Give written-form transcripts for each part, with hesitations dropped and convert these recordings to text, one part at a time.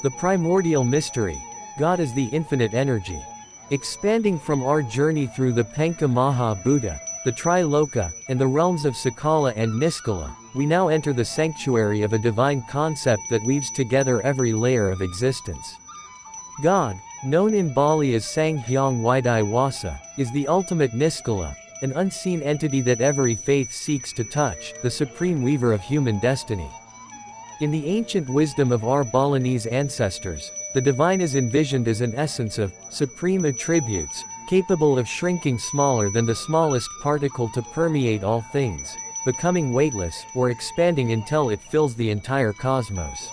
The primordial mystery. God is the infinite energy. Expanding from our journey through the Panca Maha Bhuta, the Tri Loka, and the realms of Sekala and Niskala, we now enter the sanctuary of a divine concept that weaves together every layer of existence. God, known in Bali as Sang Hyang Widi Wasa, is the ultimate Niskala, an unseen entity that every faith seeks to touch, the supreme weaver of human destiny. In the ancient wisdom of our Balinese ancestors, the divine is envisioned as an essence of supreme attributes, capable of shrinking smaller than the smallest particle to permeate all things, becoming weightless, or expanding until it fills the entire cosmos.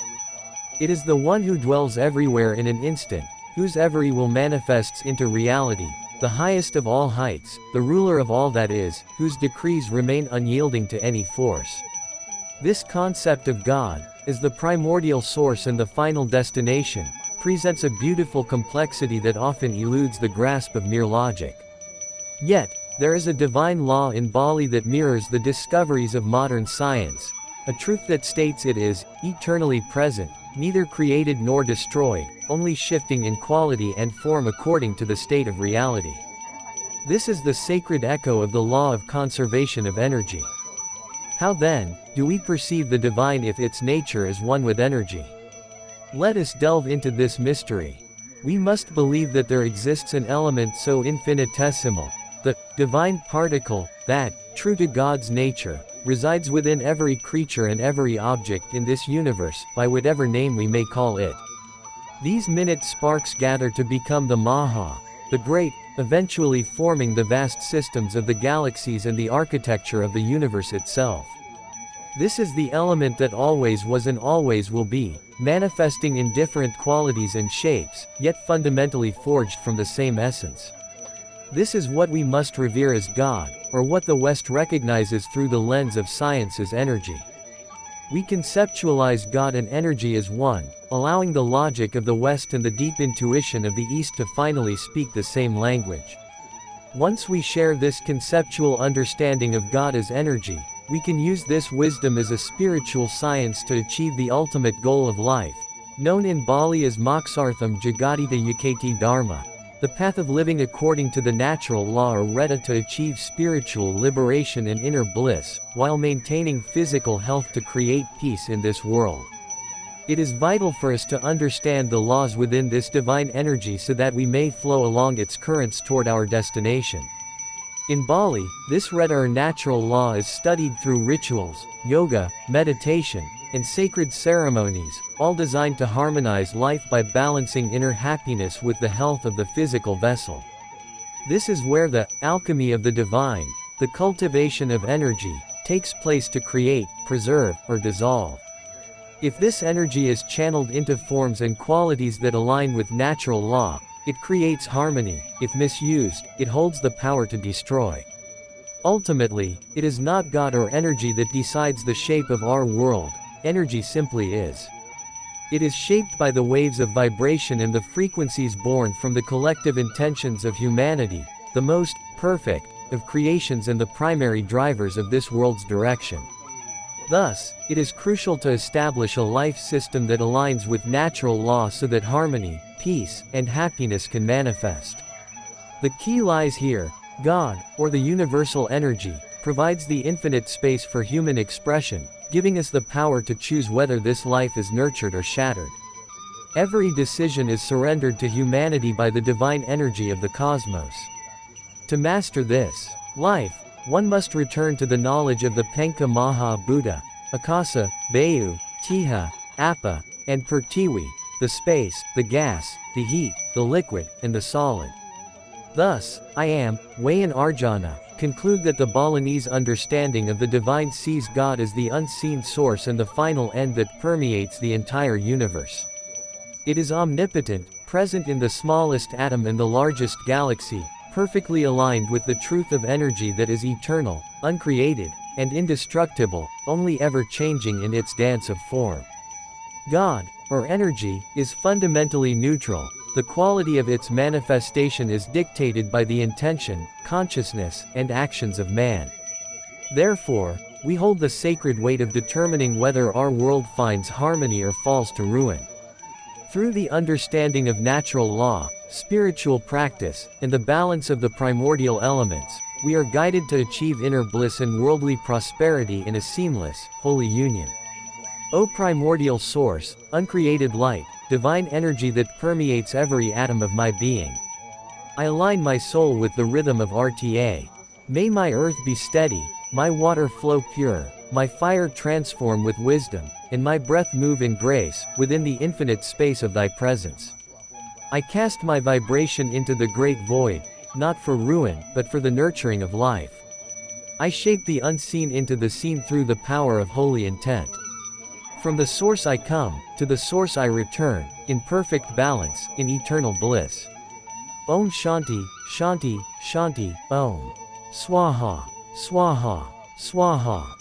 It is the one who dwells everywhere in an instant, whose every will manifests into reality, the highest of all heights, the ruler of all that is, whose decrees remain unyielding to any force. This concept of God, as the primordial source and the final destination, presents a beautiful complexity that often eludes the grasp of mere logic. Yet, there is a divine law in Bali that mirrors the discoveries of modern science, a truth that states it is eternally present, neither created nor destroyed, only shifting in quality and form according to the state of reality. This is the sacred echo of the law of conservation of energy. How then, do we perceive the divine if its nature is one with energy? Let us delve into this mystery. We must believe that there exists an element so infinitesimal, the divine particle, that, true to God's nature, resides within every creature and every object in this universe, by whatever name we may call it. These minute sparks gather to become the Maha, the Great, eventually forming the vast systems of the galaxies and the architecture of the universe itself. This is the element that always was and always will be, manifesting in different qualities and shapes, yet fundamentally forged from the same essence. This is what we must revere as God, or what the West recognizes through the lens of science as energy. We conceptualize God and energy as one, allowing the logic of the West and the deep intuition of the East to finally speak the same language. Once we share this conceptual understanding of God as energy, we can use this wisdom as a spiritual science to achieve the ultimate goal of life, known in Bali as Moksartham Jagatita Yukati Dharma, the path of living according to the natural law or reta to achieve spiritual liberation and inner bliss, while maintaining physical health to create peace in this world. It is vital for us to understand the laws within this divine energy so that we may flow along its currents toward our destination. In Bali, this reta or natural law is studied through rituals, yoga, meditation, and sacred ceremonies, all designed to harmonize life by balancing inner happiness with the health of the physical vessel. This is where the alchemy of the divine, the cultivation of energy, takes place to create, preserve, or dissolve. If this energy is channeled into forms and qualities that align with natural law, it creates harmony. If misused, it holds the power to destroy. Ultimately, it is not God or energy that decides the shape of our world. Energy simply is. It is shaped by the waves of vibration and the frequencies born from the collective intentions of humanity, the most perfect of creations and the primary drivers of this world's direction. Thus, it is crucial to establish a life system that aligns with natural law so that harmony, peace, and happiness can manifest. The key lies here. God, or the universal energy, provides the infinite space for human expression, giving us the power to choose whether this life is nurtured or shattered. Every decision is surrendered to humanity by the divine energy of the cosmos. To master this life, one must return to the knowledge of the Panca Maha Bhuta, Akasa, Bayu, Tiha, Apa, and Pertiwi, the space, the gas, the heat, the liquid, and the solid. Thus, I am, Wayan Arjuna, conclude that the Balinese understanding of the divine sees God as the unseen source and the final end that permeates the entire universe. It is omnipotent, present in the smallest atom and the largest galaxy, perfectly aligned with the truth of energy that is eternal, uncreated, and indestructible, only ever changing in its dance of form. God, or energy, is fundamentally neutral. The quality of its manifestation is dictated by the intention, consciousness, and actions of man. Therefore, we hold the sacred weight of determining whether our world finds harmony or falls to ruin. Through the understanding of natural law, spiritual practice, and the balance of the primordial elements, we are guided to achieve inner bliss and worldly prosperity in a seamless, holy union. O primordial source, uncreated light, divine energy that permeates every atom of my being. I align my soul with the rhythm of RTA. May my earth be steady, my water flow pure, my fire transform with wisdom, and my breath move in grace, within the infinite space of thy presence. I cast my vibration into the great void, not for ruin, but for the nurturing of life. I shape the unseen into the seen through the power of holy intent. From the source I come, to the source I return, in perfect balance, in eternal bliss. Om Shanti, Shanti, Shanti, Om. Swaha, Swaha, Swaha.